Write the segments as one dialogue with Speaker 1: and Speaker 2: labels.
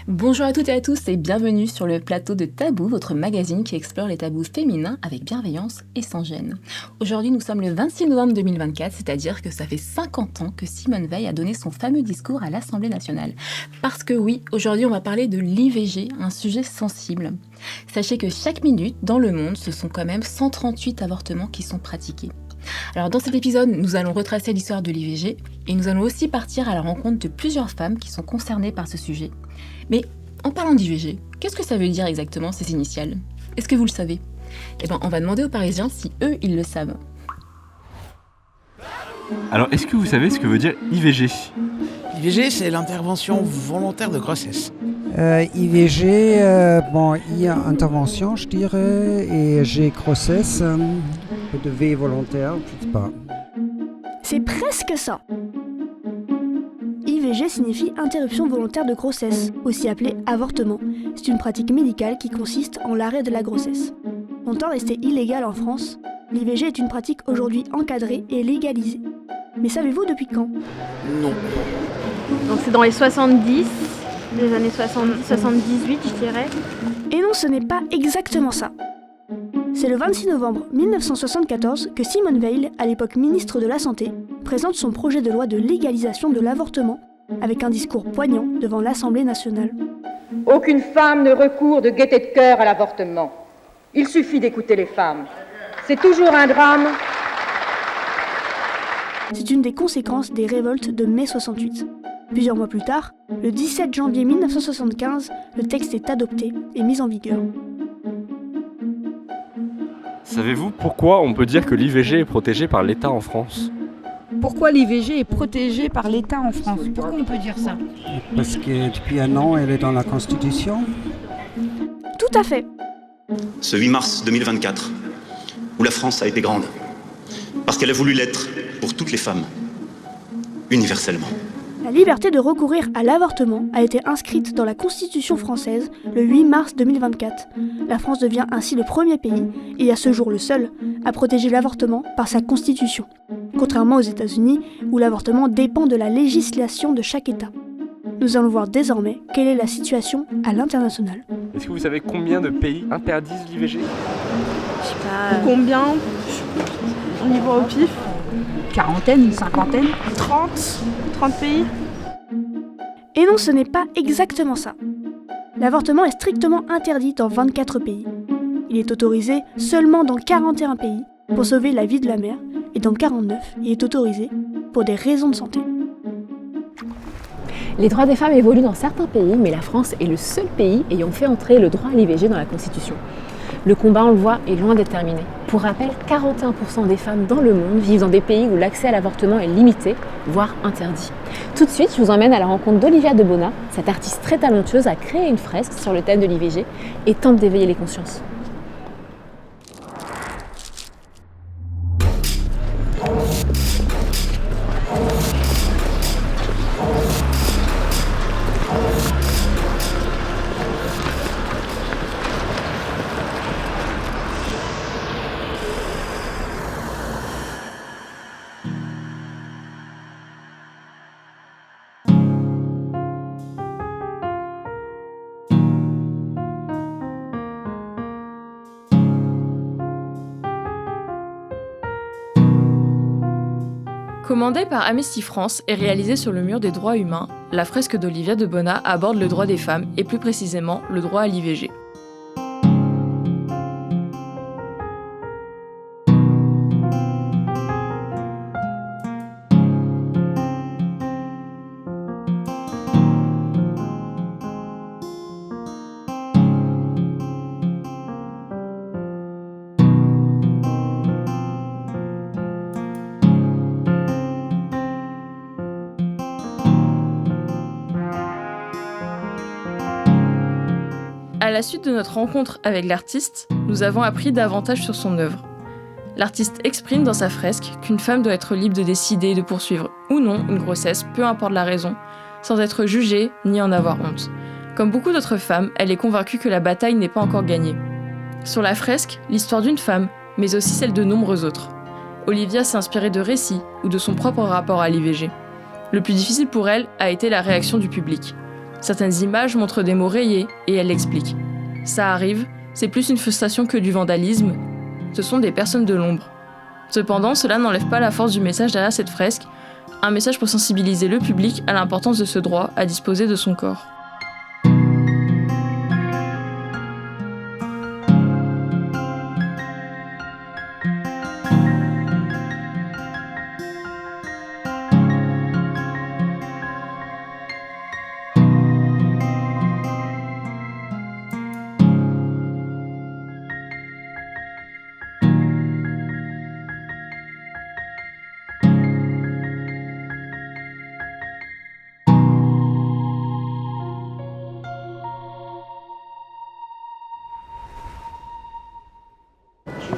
Speaker 1: Bonjour à toutes et à tous et bienvenue sur le plateau de Tabou, votre magazine qui explore les tabous féminins avec bienveillance et sans gêne. Aujourd'hui, nous sommes le 26 novembre 2024, c'est-à-dire que ça fait 50 ans que Simone Veil a donné son fameux discours à l'Assemblée nationale. Parce que oui, aujourd'hui, on va parler de l'IVG, un sujet sensible. Sachez que chaque minute, dans le monde, ce sont quand même 138 avortements qui sont pratiqués. Alors dans cet épisode, nous allons retracer l'histoire de l'IVG et nous allons aussi partir à la rencontre de plusieurs femmes qui sont concernées par ce sujet. Mais en parlant d'IVG, qu'est-ce que ça veut dire exactement ces initiales ? Est-ce que vous le savez ? Eh bien, on va demander aux Parisiens si eux, ils le savent.
Speaker 2: Alors, est-ce que vous savez ce que veut dire IVG ?
Speaker 3: L'IVG, c'est l'intervention volontaire de grossesse.
Speaker 4: IVG, I a intervention, je dirais, et G grossesse, de V volontaire, je sais pas.
Speaker 5: C'est presque ça. IVG signifie interruption volontaire de grossesse, aussi appelée avortement. C'est une pratique médicale qui consiste en l'arrêt de la grossesse. Longtemps restée illégale en France, l'IVG est une pratique aujourd'hui encadrée et légalisée. Mais savez-vous depuis quand ?
Speaker 3: Non.
Speaker 6: Donc c'est dans les 70, les années 78 je dirais.
Speaker 5: Et non, ce n'est pas exactement ça. C'est le 26 novembre 1974 que Simone Veil, à l'époque ministre de la Santé, présente son projet de loi de légalisation de l'avortement avec un discours poignant devant l'Assemblée nationale.
Speaker 7: Aucune femme ne recourt de gaieté de cœur à l'avortement. Il suffit d'écouter les femmes. C'est toujours un drame.
Speaker 5: C'est une des conséquences des révoltes de mai 68. Plusieurs mois plus tard, le 17 janvier 1975, le texte est adopté et mis en vigueur.
Speaker 2: Savez-vous pourquoi on peut dire que l'IVG est protégé par l'État en France ?
Speaker 8: Pourquoi l'IVG est protégée par l'État en France ? Pourquoi on peut dire ça ?
Speaker 4: Parce que depuis un an, elle est dans la Constitution.
Speaker 5: Tout à fait.
Speaker 9: Ce 8 mars 2024, où la France a été grande, parce qu'elle a voulu l'être pour toutes les femmes, universellement.
Speaker 5: La liberté de recourir à l'avortement a été inscrite dans la Constitution française le 8 mars 2024. La France devient ainsi le premier pays, et à ce jour le seul, à protéger l'avortement par sa Constitution, contrairement aux États-Unis où l'avortement dépend de la législation de chaque État. Nous allons voir désormais quelle est la situation à l'international.
Speaker 2: Est-ce que vous savez combien de pays interdisent l'IVG ?
Speaker 6: Je sais pas combien, on y voit au pif.
Speaker 8: Quarantaine, une cinquantaine ?
Speaker 6: 30 pays.
Speaker 5: Et non, ce n'est pas exactement ça. L'avortement est strictement interdit dans 24 pays. Il est autorisé seulement dans 41 pays pour sauver la vie de la mère, et dans 49, il est autorisé pour des raisons de santé.
Speaker 1: Les droits des femmes évoluent dans certains pays, mais la France est le seul pays ayant fait entrer le droit à l'IVG dans la Constitution. Le combat, on le voit, est loin d'être terminé. Pour rappel, 41% des femmes dans le monde vivent dans des pays où l'accès à l'avortement est limité, voire interdit. Tout de suite, je vous emmène à la rencontre d'Olivia de Bona. Cette artiste très talentueuse a créé une fresque sur le thème de l'IVG et tente d'éveiller les consciences.
Speaker 10: Commandée par Amnesty France et réalisée sur le mur des droits humains, la fresque d'Olivia de Bona aborde le droit des femmes et plus précisément le droit à l'IVG. À la suite de notre rencontre avec l'artiste, nous avons appris davantage sur son œuvre. L'artiste exprime dans sa fresque qu'une femme doit être libre de décider de poursuivre ou non une grossesse, peu importe la raison, sans être jugée ni en avoir honte. Comme beaucoup d'autres femmes, elle est convaincue que la bataille n'est pas encore gagnée. Sur la fresque, l'histoire d'une femme, mais aussi celle de nombreux autres. Olivia s'est inspirée de récits ou de son propre rapport à l'IVG. Le plus difficile pour elle a été la réaction du public. Certaines images montrent des mots rayés et elle l'explique. Ça arrive, c'est plus une frustration que du vandalisme. Ce sont des personnes de l'ombre. Cependant, cela n'enlève pas la force du message derrière cette fresque, un message pour sensibiliser le public à l'importance de ce droit à disposer de son corps.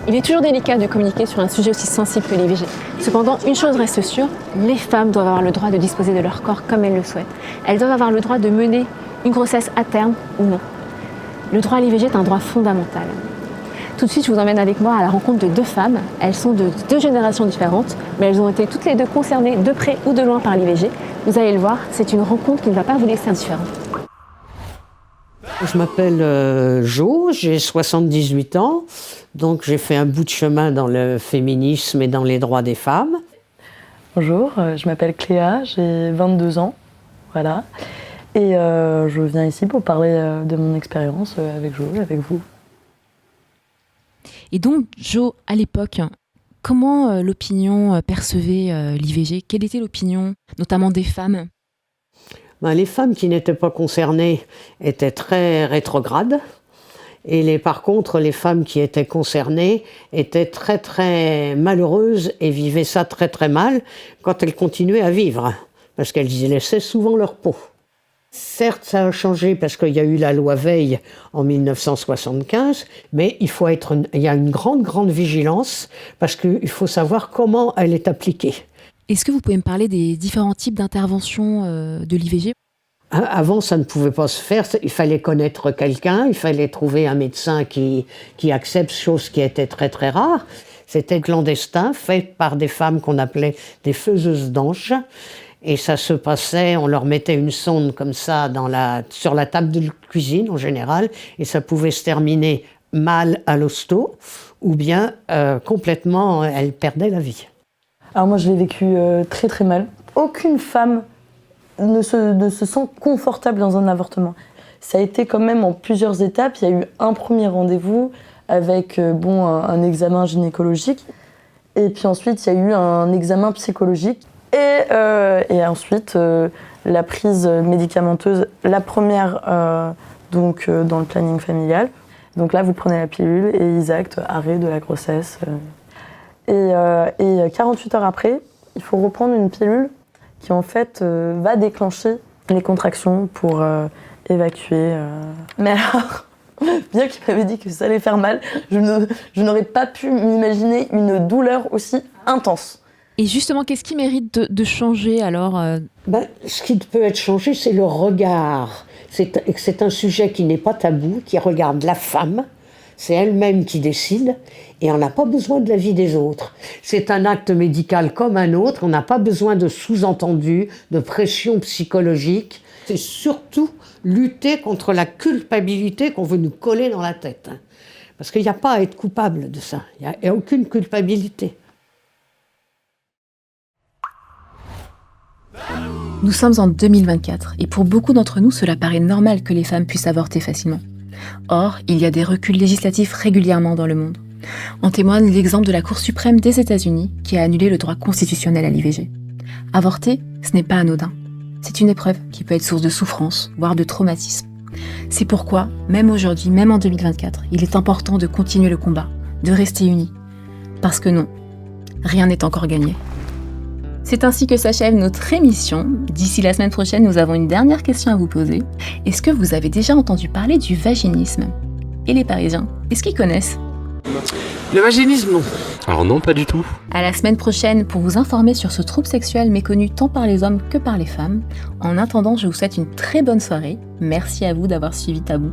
Speaker 1: Il est toujours délicat de communiquer sur un sujet aussi sensible que l'IVG. Cependant, une chose reste sûre, les femmes doivent avoir le droit de disposer de leur corps comme elles le souhaitent. Elles doivent avoir le droit de mener une grossesse à terme ou non. Le droit à l'IVG est un droit fondamental. Tout de suite, je vous emmène avec moi à la rencontre de deux femmes. Elles sont de deux générations différentes, mais elles ont été toutes les deux concernées de près ou de loin par l'IVG. Vous allez le voir, c'est une rencontre qui ne va pas vous laisser indifférent.
Speaker 11: Je m'appelle Jo, j'ai 78 ans, donc j'ai fait un bout de chemin dans le féminisme et dans les droits des femmes.
Speaker 12: Bonjour, je m'appelle Cléa, j'ai 22 ans, voilà, et je viens ici pour parler de mon expérience avec Jo et avec vous.
Speaker 1: Et donc, Jo, à l'époque, comment l'opinion percevait l'IVG ? Quelle était l'opinion, notamment des femmes ?
Speaker 11: Les femmes qui n'étaient pas concernées étaient très rétrogrades. Et par contre, les femmes qui étaient concernées étaient très très malheureuses et vivaient ça très très mal quand elles continuaient à vivre, parce qu'elles y laissaient souvent leur peau. Certes, ça a changé parce qu'il y a eu la loi Veil en 1975, mais il y a une grande vigilance parce qu'il faut savoir comment elle est appliquée.
Speaker 1: Est-ce que vous pouvez me parler des différents types d'interventions de l'IVG ?
Speaker 11: Avant, ça ne pouvait pas se faire. Il fallait connaître quelqu'un, il fallait trouver un médecin qui accepte, chose qui était très très rare. C'était clandestin, fait par des femmes qu'on appelait des faiseuses d'anges. Et ça se passait, on leur mettait une sonde comme ça sur la table de cuisine en général, et ça pouvait se terminer mal à l'hosto, ou bien complètement, elles perdaient la vie.
Speaker 12: Alors moi, je l'ai vécu très très mal. Aucune femme ne se sent confortable dans un avortement. Ça a été quand même en plusieurs étapes. Il y a eu un premier rendez-vous avec un examen gynécologique. Et puis ensuite, il y a eu un examen psychologique. Et ensuite, la prise médicamenteuse, la première dans le planning familial. Donc là, vous prenez la pilule et ils actent arrêt de la grossesse. Et 48 heures après, il faut reprendre une pilule qui en fait va déclencher les contractions pour évacuer. Mais alors, bien qu'il m'avait dit que ça allait faire mal, je n'aurais pas pu m'imaginer une douleur aussi intense.
Speaker 1: Et justement, qu'est-ce qui mérite de changer alors
Speaker 11: Ce qui peut être changé, c'est le regard. C'est un sujet qui n'est pas tabou, qui regarde la femme. C'est elle-même qui décide et on n'a pas besoin de l'avis des autres. C'est un acte médical comme un autre, on n'a pas besoin de sous-entendus, de pression psychologique. C'est surtout lutter contre la culpabilité qu'on veut nous coller dans la tête. Parce qu'il n'y a pas à être coupable de ça, il n'y a aucune culpabilité.
Speaker 1: Nous sommes en 2024 et pour beaucoup d'entre nous, cela paraît normal que les femmes puissent avorter facilement. Or, il y a des reculs législatifs régulièrement dans le monde. En témoigne l'exemple de la Cour suprême des États-Unis qui a annulé le droit constitutionnel à l'IVG. Avorter, ce n'est pas anodin. C'est une épreuve qui peut être source de souffrance, voire de traumatisme. C'est pourquoi, même aujourd'hui, même en 2024, il est important de continuer le combat, de rester unis. Parce que non, rien n'est encore gagné. C'est ainsi que s'achève notre émission. D'ici la semaine prochaine, nous avons une dernière question à vous poser. Est-ce que vous avez déjà entendu parler du vaginisme ? Et les Parisiens, est-ce qu'ils connaissent ?
Speaker 3: Le vaginisme, non.
Speaker 2: Alors non, pas du tout.
Speaker 1: À la semaine prochaine pour vous informer sur ce trouble sexuel méconnu tant par les hommes que par les femmes. En attendant, je vous souhaite une très bonne soirée. Merci à vous d'avoir suivi Tabou.